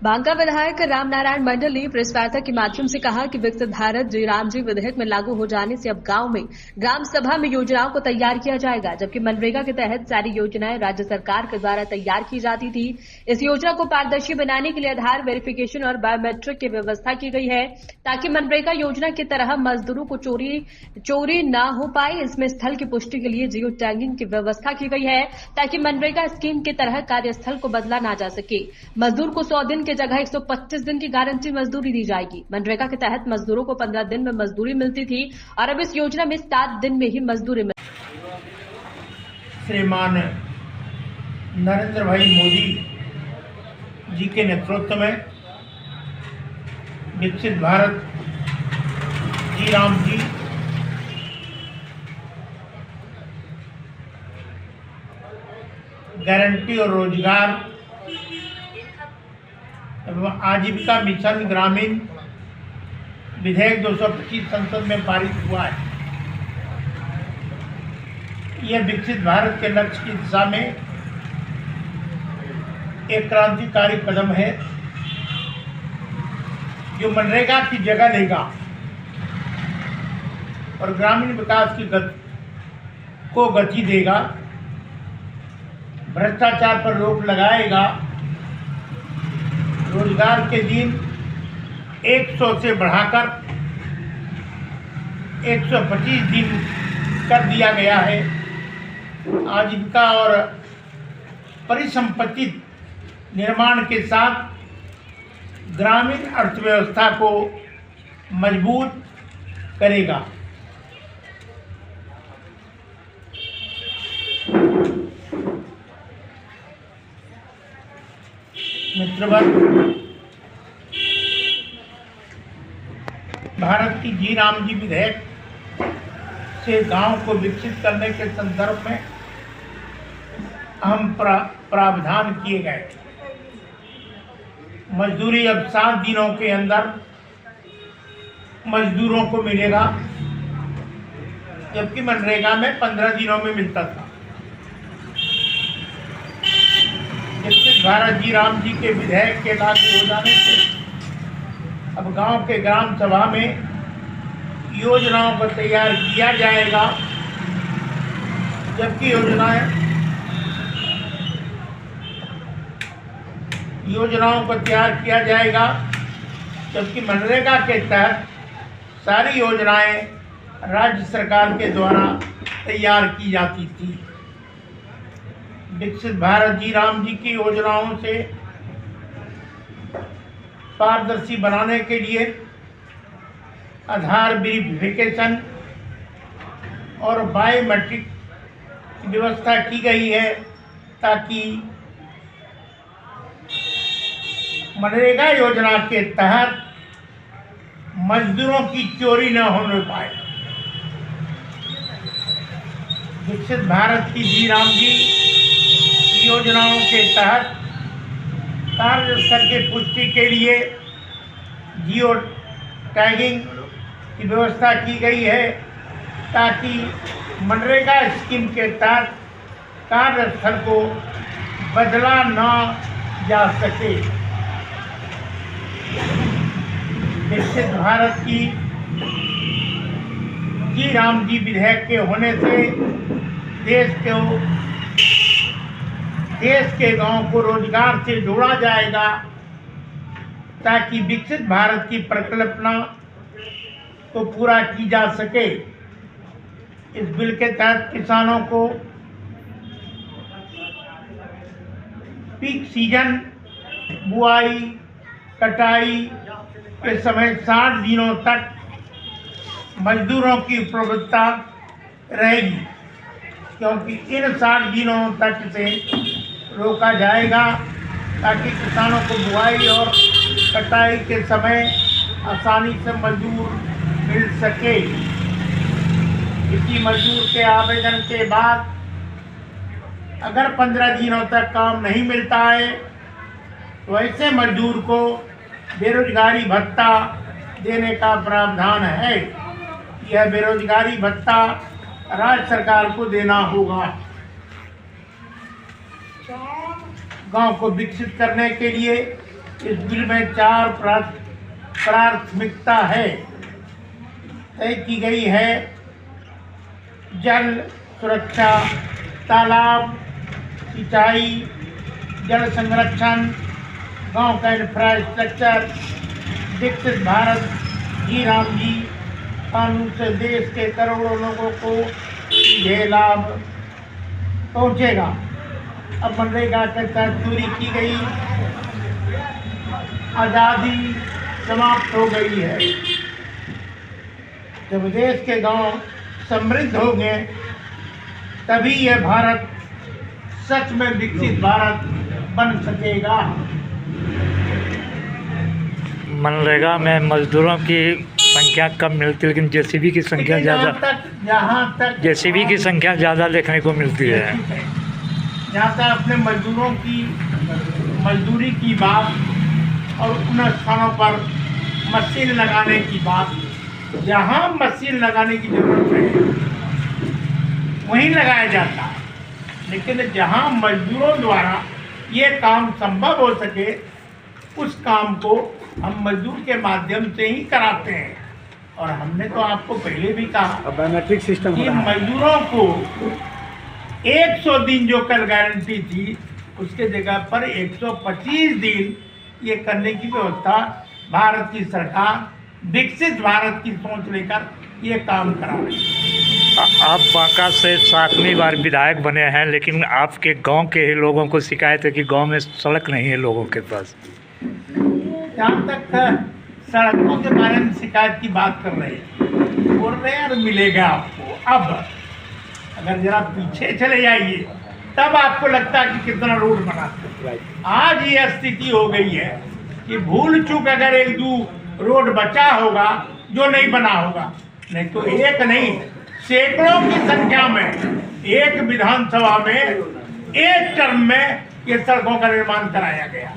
बांका विधायक रामनारायण मंडल ने प्रेस वार्ता के माध्यम से कहा कि विकसित भारत जयराम जी विधेयक में लागू हो जाने से अब गांव में ग्राम सभा में योजनाओं को तैयार किया जाएगा, जबकि मनरेगा के तहत सारी योजनाएं राज्य सरकार के द्वारा तैयार की जाती थी। इस योजना को पारदर्शी बनाने के लिए आधार वेरिफिकेशन और बायोमेट्रिक की व्यवस्था की गई है, ताकि मनरेगा योजना की तरह मजदूरों को चोरी न हो पाए। इसमें स्थल की पुष्टि के लिए जियो टैगिंग की व्यवस्था की गई है, ताकि मनरेगा स्कीम की तरह कार्यस्थल को बदला ना जा सके। मजदूर को 100 दिन की जगह 125 दिन की गारंटी मजदूरी दी जाएगी। मनरेगा के तहत मजदूरों को 15 दिन में मजदूरी मिलती थी और अब इस योजना में 7 दिन में ही मजदूरी मिल। श्रीमान नरेंद्र भाई मोदी जी के नेतृत्व में विकसित भारत जयराम जी गारंटी और रोजगार एवं आजीविका मिशन ग्रामीण विधेयक 225 संसद में पारित हुआ है। यह विकसित भारत के लक्ष्य की दिशा में एक क्रांतिकारी कदम है, जो मनरेगा की जगह लेगा और ग्रामीण विकास की गति देगा, भ्रष्टाचार पर रोक लगाएगा, रोजगार के दिन 100 से बढ़ाकर 125 दिन कर दिया गया है। आजीविका और परिसंपत्ति निर्माण के साथ ग्रामीण अर्थव्यवस्था को मजबूत करेगा। मित्रवर्ग, भारत की जयराम जी विधेयक से गांव को विकसित करने के संदर्भ में अहम प्रावधान किए गए। मजदूरी अब 7 दिनों के अंदर मजदूरों को मिलेगा, जबकि मनरेगा में 15 दिनों में मिलता था। विकसित भारत जयराम जी के विधेयक के लागू हो जाने से अब गांव के ग्राम सभा में योजनाओं को तैयार किया जाएगा, जबकि योजनाओं को तैयार किया जाएगा, जबकि मनरेगा के तहत सारी योजनाएं राज्य सरकार के द्वारा तैयार की जाती थी। विकसित भारत जयराम जी की योजनाओं से पारदर्शी बनाने के लिए आधार वेरिफिकेशन और बायोमेट्रिक की व्यवस्था की गई है, ताकि मनरेगा योजना के तहत मजदूरों की चोरी न होने पाए। विकसित भारत की जयराम जी योजनाओं के तहत कार्यस्थल की पुष्टि के लिए जियो टैगिंग की व्यवस्था की गई है, ताकि मनरेगा स्कीम के तहत कार्यस्थल को बदला न जा सके। विकसित भारत की जयराम जी विधेयक के होने से देश के गांव को रोजगार से जोड़ा जाएगा, ताकि विकसित भारत की परिकल्पना को पूरा की जा सके। इस बिल के तहत किसानों को पीक सीजन बुआई कटाई के समय 60 दिनों तक मजदूरों की उपलब्धता रहेगी, क्योंकि इन 60 दिनों तक से रोका जाएगा, ताकि किसानों को बुआई और कटाई के समय आसानी से मजदूर मिल सके। किसी मजदूर के आवेदन के बाद अगर 15 दिनों तक काम नहीं मिलता है, तो ऐसे मजदूर को बेरोजगारी भत्ता देने का प्रावधान है। यह बेरोजगारी भत्ता राज्य सरकार को देना होगा। गांव को विकसित करने के लिए इस बिल में 4 प्राथमिकता है तय की गई है। जल सुरक्षा, तालाब, सिंचाई, जल संरक्षण, गांव का इंफ्रास्ट्रक्चर, विकसित भारत, जी राम जी कानून से देश के करोड़ों लोगों को ये लाभ पहुंचेगा। अब मनरेगा के तहत चोरी की गई आज़ादी समाप्त हो गई है। जब देश के गांव समृद्ध होंगे तभी यह भारत सच में विकसित भारत बन सकेगा। मनरेगा में मजदूरों की संख्या कम मिलती है, लेकिन जेसीबी की संख्या ज़्यादा, जहाँ तक जेसीबी की संख्या ज़्यादा देखने को मिलती है। जहाँ तक अपने मजदूरों की मजदूरी की बात और उन स्थानों पर मशीन लगाने की बात, जहाँ मशीन लगाने की जरूरत है वहीं लगाया जाता है, लेकिन जहाँ मजदूरों द्वारा ये काम संभव हो सके उस काम को हम मजदूर के माध्यम से ही कराते हैं। और हमने तो आपको पहले भी कहा बायोमेट्रिक सिस्टम कि मजदूरों को 100 दिन जो कल गारंटी थी उसके जगह पर 125 दिन ये करने की व्यवस्था भारत की सरकार विकसित भारत की सोच लेकर ये काम करा रही है। आप बांका से 7वीं बार विधायक बने हैं, लेकिन आपके गांव के ही लोगों को शिकायत है कि गांव में सड़क नहीं है लोगों के पास। जहाँ तक सड़कों के बारे में शिकायत की बात कर रहे हैं, बोल रहे यार मिलेगा आपको। अब अगर जरा पीछे चले जाइए तब आपको लगता है कि कितना रोड बनाते हैं। आज ये स्थिति हो गई है कि भूल चूक अगर 1-2 रोड बचा होगा जो नहीं बना होगा, नहीं तो एक नहीं सैकड़ों की संख्या में एक विधानसभा में एक टर्म में ये सड़कों का निर्माण कराया गया।